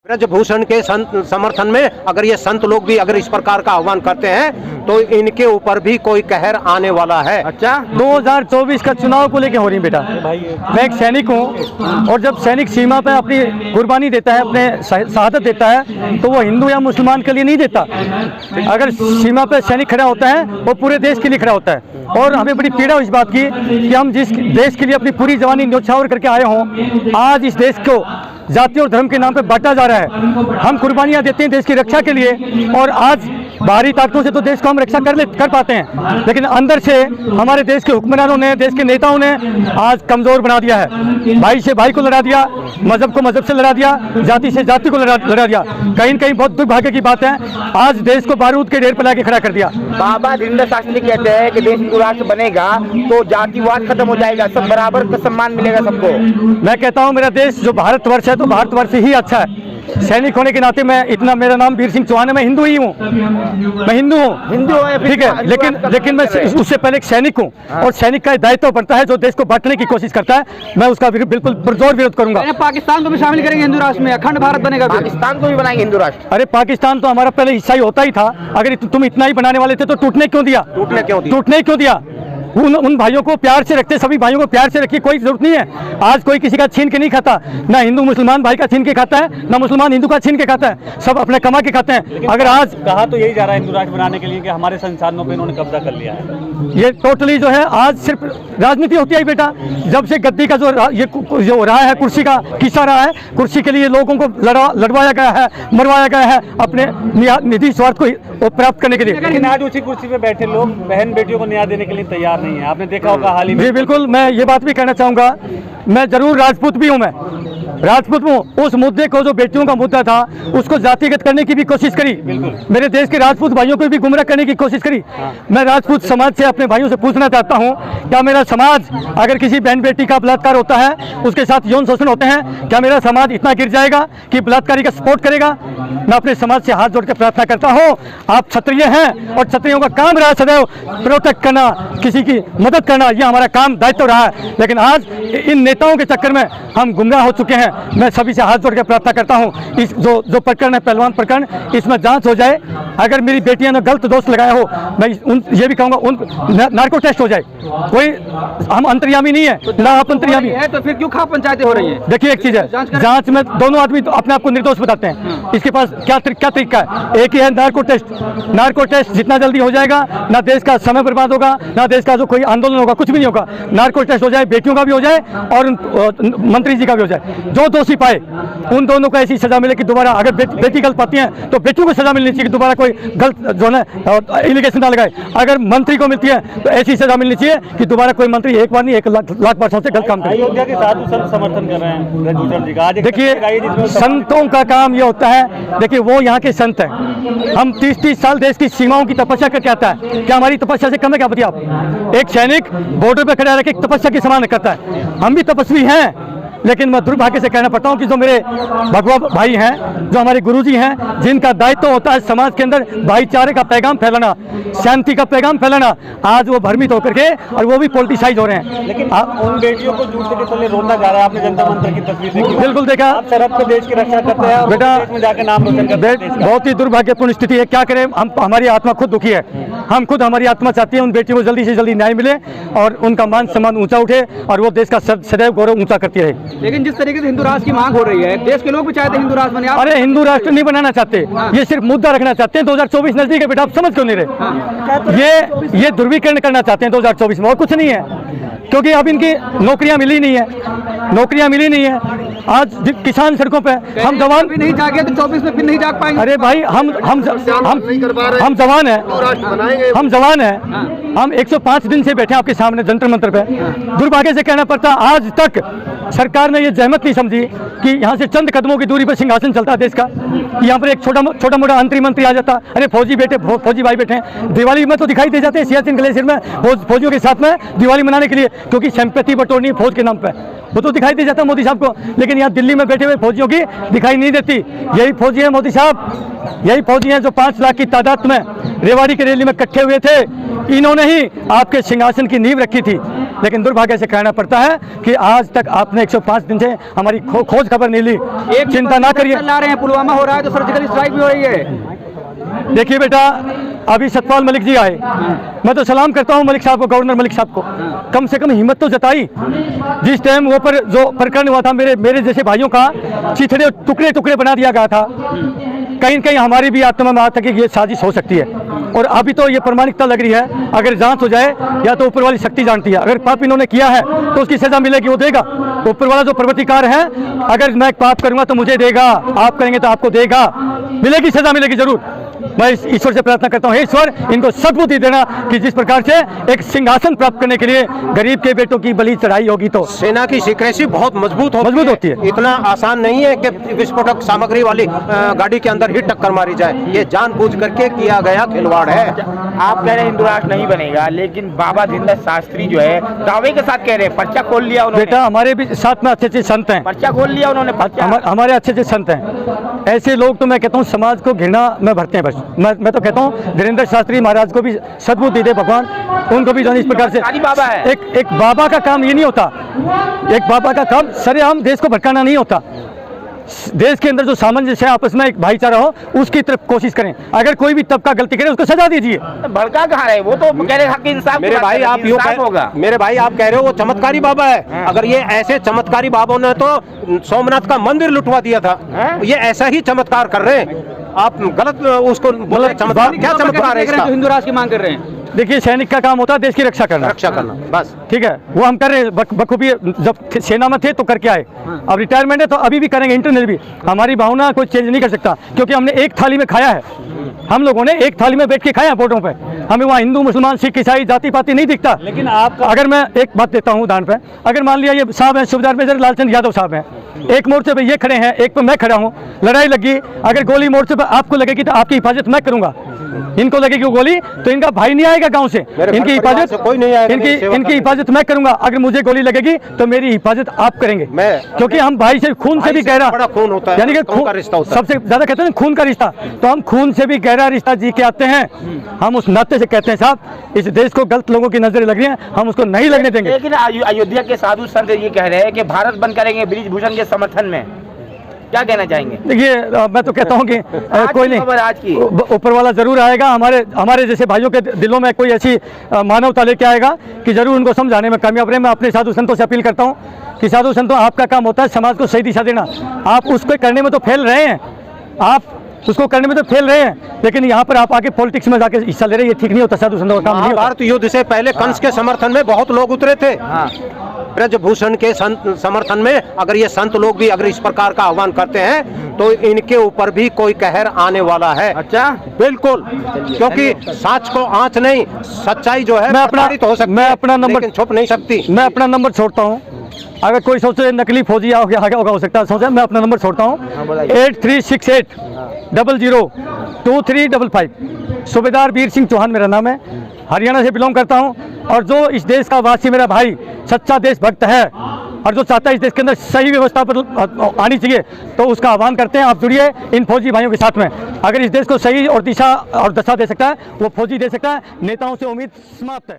ब्रजभूषण के समर्थन में अगर ये संत लोग भी अगर इस प्रकार का आह्वान करते हैं तो इनके ऊपर भी कोई कहर आने वाला है। अच्छा, 2024 का चुनाव को लेके हो रही बेटा। मैं एक सैनिक हूँ और जब सैनिक सीमा पे अपनी कुर्बानी देता है, अपने शहादत देता है, तो वो हिंदू या मुसलमान के लिए नहीं देता। अगर सीमा पे सैनिक खड़ा होता है वो पूरे देश के लिए खड़ा होता है। और हमें बड़ी पीड़ा इस बात की कि हम जिस देश के लिए अपनी पूरी जवानी न्योछावर करके आए हों, आज इस देश को जाति और धर्म के नाम पे बांटा जा रहा है। हम कुर्बानियां देते हैं देश की रक्षा के लिए और आज बाहरी ताकतों से तो देश को हम रक्षा कर पाते हैं, लेकिन अंदर से हमारे देश के हुक्मरानों ने, देश के नेताओं ने आज कमज़ोर बना दिया है। भाई से भाई को लड़ा दिया, मजहब को मजहब से लड़ा दिया, जाति से जाति को लड़ा दिया। कहीं न कहीं बहुत दुर्भाग्य की बात है, आज देश को बारूद के ढेर पर लाके खड़ा कर दिया। बाबा धीरेन्द्र शास्त्री कहते हैं कि देश हिंदू राष्ट्र बनेगा तो जातिवाद खत्म हो जाएगा, सब बराबर का सम्मान मिलेगा सबको। मैं कहता हूँ मेरा देश जो भारतवर्ष है तो भारतवर्ष ही अच्छा है। सैनिक होने के नाते मैं इतना, मेरा नाम वीर सिंह चौहान है, मैं हिंदू ही हूँ, मैं हिंदू हूँ, ठीक है, लेकिन मैं उससे पहले एक सैनिक हूँ और सैनिक का दायित्व बनता है जो देश को बांटने की कोशिश करता है, मैं उसका बिल्कुल पुरजोर विरोध करूंगा। पाकिस्तान को भी शामिल करेंगे हिंदू राष्ट्र में, अखंड भारत बनेगा, पाकिस्तान को भी बनाएंगे हिंदू राष्ट्र। अरे पाकिस्तान तो हमारा पहले हिस्सा ही होता ही था। अगर तुम इतना ही बनाने वाले थे तो टूटने क्यों दिया? उन भाइयों को प्यार से रखते, सभी भाइयों को प्यार से रखिए, कोई जरूरत नहीं है। आज कोई किसी का छीन के नहीं खाता, ना हिंदू मुसलमान भाई का छीन के खाता है, ना मुसलमान हिंदू का छीन के खाता है, सब अपने कमा के खाते हैं। अगर आज कहा तो यही जा रहा है हिंदू राष्ट्र बनाने के लिए कि हमारे संसाधनों पे इन्होंने कब्जा कर लिया है। ये टोटली जो है आज सिर्फ राजनीति होती है बेटा। जब से गद्दी का जो रहा है, कुर्सी का किस्सा रहा है, कुर्सी के लिए लोगों को लड़वाया गया है, मरवाया गया है अपने निजी स्वार्थ को प्राप्त करने के लिए। लेकिन आज उसी कुर्सी पे बैठे लोग बहन बेटियों को न्याय देने के लिए तैयार नहीं है। आपने देखा होगा हाल ही में। जी बिल्कुल, मैं ये बात भी कहना चाहूँगा, मैं जरूर राजपूत भी हूँ, मैं राजपूत हूँ। उस मुद्दे को जो बेटियों का मुद्दा था उसको जातिगत करने की भी कोशिश करी, मेरे देश के राजपूत भाइयों को भी गुमराह करने की कोशिश करी। मैं राजपूत समाज से अपने भाइयों से पूछना चाहता हूँ, क्या मेरा समाज, अगर किसी बहन बेटी का बलात्कार होता है, उसके साथ यौन शोषण होते हैं, क्या मेरा समाज इतना गिर जाएगा कि बलात्कारी का सपोर्ट करेगा? मैं अपने समाज से हाथ जोड़ के प्रार्थना करता हूँ, आप क्षत्रिय हैं और क्षत्रियों का काम रहा सदैव प्रोटेक्ट करना, किसी की मदद करना, ये हमारा काम दायित्व रहा है। लेकिन आज इन नेताओं के चक्कर में हम गुमराह हो चुके हैं। मैं सभी से हाथ जोड़ के प्रार्थना करता हूँ, इस जो प्रकरण है, पहलवान प्रकरण, इसमें जांच हो जाए। अगर मेरी बेटियां ने गलत दोष लगाया हो, मैं ये भी कहूँगा उन नार्को टेस्ट हो जाए। कोई हम अंतर्यामी नहीं है, ना आप अंतर्यामी है, तो फिर क्यों खाप पंचायतें हो रही है? देखिए एक चीज है, जांच में दोनों आदमी तो अपने आप को निर्दोष बताते हैं। इसके पास क्या तरीका है? एक ही है नार्को टेस्ट जितना जल्दी हो जाएगा, ना देश का समय बर्बाद होगा, ना देश का जो कोई आंदोलन होगा, कुछ भी नहीं होगा। नार्को टेस्ट हो जाए, बेटियों का भी हो जाए और मंत्री जी का भी हो जाए। जो दोषी पाए उन दोनों को ऐसी सजा मिले कि दोबारा, अगर बेटी गलत पाती है तो बेटियों को सजा मिलनी चाहिए कि दोबारा कोई गलत जो है एलिगेशन ना लगाए। अगर मंत्री को मिलती है तो ऐसी सजा मिलनी चाहिए कि दोबारा कोई मंत्री एक बार नहीं 1 लाख वर्षों से गलत काम करे। अयोध्या के साधु संत समर्थन कर रहे हैं ब्रजभूषण जी का। देखिए संतों का काम ये होता है, देखिए वो यहाँ के संत हैं। हम 30 साल देश की सीमाओं की तपस्या करके आता है, क्या हमारी तपस्या से कम है? क्या बताइए आप? एक सैनिक बॉर्डर पर खड़ा रह के तपस्या के समान करता है। हम भी तपस्वी हैं, लेकिन मैं दुर्भाग्य से कहना पड़ता हूँ कि जो मेरे भगवा भाई हैं, जो हमारे गुरुजी हैं, जिनका दायित्व होता है समाज के अंदर भाईचारे का पैगाम फैलाना, शांति का पैगाम फैलाना, आज वो भ्रमित होकर के और वो भी पॉलिटिसाइज हो रहे हैं। लेकिन उन बेटियों को जूते के तले रोना जा रहा है। आपने जनता मंत्र की तस्वीर देखी? बिल्कुल देखा। आप सरहद पे देश की रक्षा करते हैं बेटा, में जाकर नाम रोशन करते हैं। बहुत ही दुर्भाग्यपूर्ण स्थिति है, क्या करें हम? हमारी आत्मा खुद दुखी है, हम खुद, हमारी आत्मा चाहती है उन बेटियों को जल्दी से जल्दी न्याय मिले और उनका मान सम्मान ऊंचा उठे और वो देश का सदैव गौरव ऊंचा करती रहे। लेकिन जिस तरीके से हिंदू राष्ट्र की मांग हो रही है, देश के लोग भी चाहते हैं हिंदू राष्ट्र बने। अरे हिंदू राष्ट्र नहीं बनाना चाहते, ये सिर्फ मुद्दा रखना चाहते हैं। 2024 नजदीक है बेटा, आप समझ क्यों नहीं रहे? ये ध्रुवीकरण करना चाहते हैं 2024 में, और कुछ नहीं है। क्योंकि अब इनकी नौकरियां मिली नहीं है। आज किसान सड़कों पे, हम जवान भी नहीं जागे तो 24 में फिर नहीं जाग पाएंगे। अरे भाई हम जवान हैं, हम 105 दिन से बैठे आपके सामने जंतर मंतर पे। दुर्भाग्य से कहना पड़ता, आज तक सरकार ने ये जहमत नहीं समझी कि यहाँ से चंद कदमों की दूरी पर सिंहासन चलता है देश का। यहाँ पर एक छोटा मोटा अंतरी मंत्री आ जाता, अरे फौजी भाई बैठे हैं, दिवाली में तो दिखाई दे जाते हैं सियाचिन ग्लेशियर में फौजियों के साथ में दिवाली मनाने के लिए, क्योंकि सिंपैथी बटोरनी फौज के नाम पे, वो तो दिखाई दे जाता मोदी साहब को। लेकिन यहाँ दिल्ली में बैठे हुए फौजियों की दिखाई नहीं देती। यही फौजी है मोदी साहब, यही फौजी हैं जो 5 लाख की तादाद में रेवाड़ी की रैली में इकट्ठे हुए थे। इन्होंने ही आपके सिंहासन की नींव रखी थी। लेकिन दुर्भाग्य से कहना पड़ता है कि आज तक आपने 105 दिन से हमारी खोज खबर नहीं ली। एक चिंता ना करिए। ला रहे हैं, पुलवामा हो रहा है तो सर्जिकल स्ट्राइक भी हो रही है। देखिए बेटा, अभी सतपाल मलिक जी आए, मैं तो सलाम करता हूं मलिक साहब को, गवर्नर मलिक साहब को। कम से कम हिम्मत तो जताई। जिस टाइम वो पर जो प्रकरण हुआ था, मेरे जैसे भाइयों का चिथड़े टुकड़े टुकड़े बना दिया गया था, कहीं कहीं हमारी भी आत्मा में आता कि ये साजिश हो सकती है। और अभी तो ये प्रमाणिकता लग रही है, अगर जांच हो जाए या तो ऊपर वाली शक्ति जानती है, अगर पाप इन्होंने किया है तो उसकी सजा मिलेगी, वो देगा। ऊपर वाला जो पर्वतिकार है, अगर मैं पाप करूंगा तो मुझे देगा, आप करेंगे तो आपको देगा, मिलेगी, सजा मिलेगी जरूर। मैं ईश्वर से प्रार्थना करता हूँ, हे ईश्वर इनको सद्बुद्धि देना कि जिस प्रकार से एक सिंहासन प्राप्त करने के लिए गरीब के बेटों की बलि चढ़ाई होगी तो सेना की सीक्रेसी बहुत मजबूत होती है। इतना आसान नहीं है कि विस्फोटक सामग्री वाली गाड़ी के अंदर ही टक्कर मारी जाए। ये जानबूझ करके किया गया खिलवाड़ है। आप कह रहे हैं हिंदू राष्ट्र नहीं बनेगा, लेकिन बाबा दीनदयाल शास्त्री जो है दावे के साथ कह रहे हैं, पर्चा खोल लिया उन्होंने। बेटा, हमारे भी साथ में अच्छे अच्छे संत हैं, पर्चा खोल लिया उन्होंने। हमारे अच्छे अच्छे संत हैं। ऐसे लोग तो मैं कहता हूँ समाज को घृणा में भरते हैं। बस मैं तो कहता हूँ धीरेन्द्र शास्त्री महाराज को भी सद्बुद्धि दे भगवान, उनको भी जो इस प्रकार से बाबा है। एक बाबा का काम ये नहीं होता, एक बाबा का काम सरेआम देश को भटकाना नहीं होता। देश के अंदर जो सामंजस्य है, आपस में एक भाईचारा हो, उसकी तरफ कोशिश करें। अगर कोई भी तबका गलती करे उसको सजा दीजिए। भड़का कहाँ रहे, वो तो कह रहे हक इंसाफ। मेरे भाई आप मेरे भाई आप कह रहे हो वो चमत्कारी बाबा है। अगर ये ऐसे चमत्कारी बाबों ने तो सोमनाथ का मंदिर लुटवा दिया था, ये ऐसा ही चमत्कार कर रहे हैं। आप गलत उसको बोले चमत्कार, क्या चमत्कार है इसका? जो हिंदू राष्ट्र की मांग कर रहे हैं। देखिए, सैनिक का काम होता है देश की रक्षा करना बस। ठीक है, वो हम कर रहे हैं बखूबी। जब सेना में थे तो करके आए, अब रिटायरमेंट है तो अभी भी करेंगे। इंटरनल भी हमारी भावना कोई चेंज नहीं कर सकता, क्योंकि हमने एक थाली में खाया है। हम लोगों ने एक थाली में बैठ के खाया बॉर्डरों पे। हमें वहाँ हिंदू मुसलमान सिख ईसाई जाति पाति नहीं दिखता। लेकिन आप अगर मैं एक बात देता हूँ उदाहरण पे, अगर मान लिया ये साहब है सूबेदार मेजर लालचंद यादव साहब हैं, एक मोर्चे पे ये खड़े हैं, एक पे मैं खड़ा हूँ, लड़ाई लगी, अगर गोली मोर्चे पे आपको लगेगी तो आपकी हिफाजत मैं करूंगा, इनको लगेगी गोली तो इनका भाई नहीं आएगा गांव से, इनकी हिफाजत कोई नहीं आएगा, इनकी हिफाजत मैं करूंगा। अगर मुझे गोली लगेगी तो मेरी हिफाजत आप करेंगे, क्योंकि हम भाई से खून से भी गहरा, बड़ा खून होता है, यानी कि खून का रिश्ता होता है। सबसे ज्यादा कहते हैं खून का रिश्ता, तो हम खून से भी गहरा रिश्ता जी के आते हैं। हम उस नाते से कहते हैं साहब इस देश को गलत लोगों की नजरें लग रही हैं, हम उसको नहीं लगने देंगे। लेकिन अयोध्या के साधु संत ये कह रहे हैं कि भारत बंद करेंगे ब्रिजभूषण के समर्थन में, क्या कहना चाहेंगे? देखिए, मैं तो कहता हूँ कि कोई नहीं, आज की ऊपर वाला जरूर आएगा, हमारे जैसे भाइयों के दिलों में कोई ऐसी मानवता लेके आएगा कि जरूर उनको समझाने में कामयाब रहे। मैं अपने साधु संतों से अपील करता हूँ कि साधु संतों, आपका काम होता है समाज को सही दिशा देना। आप उसको करने में तो फेल रहे हैं, आप उसको करने में तो फेल रहे हैं, लेकिन यहाँ पर आप आके पॉलिटिक्स में जाके हिस्सा ले रहे हैं, ये ठीक नहीं होता। साधु संतों का काम नहीं होता। भारत युद्ध से पहले कंस के समर्थन में बहुत लोग उतरे थे। ब्रजभूषण के समर्थन में अगर ये संत लोग भी अगर इस प्रकार का आह्वान करते हैं तो इनके ऊपर भी कोई कहर आने वाला है। अच्छा, बिल्कुल, क्योंकि सच को आंच नहीं, सच्चाई जो है मैं अपना नंबर छुप नहीं सकती। मैं अपना नंबर छोड़ता हूँ, अगर कोई सोचे नकली फौजी आगे होगा हो सकता है सोचे, मैं अपना नंबर छोड़ता हूँ 8368 002355। सूबेदार वीर सिंह चौहान मेरा नाम है, हरियाणा से बिलोंग करता हूँ। और जो इस देश का वासी मेरा भाई सच्चा देशभक्त है और जो चाहता है इस देश के अंदर सही व्यवस्था पर आनी चाहिए, तो उसका आह्वान करते हैं आप जुड़िए इन फौजी भाइयों के साथ में। अगर इस देश को सही और दिशा और दशा दे सकता है वो फौजी दे सकता है, नेताओं से उम्मीद समाप्त है।